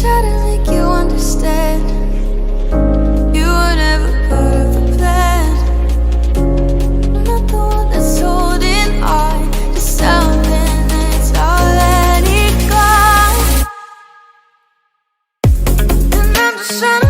try to make you understand. You were never part of the plan. I'm not the one that's holding on to something that's already gone. And I'm just trying to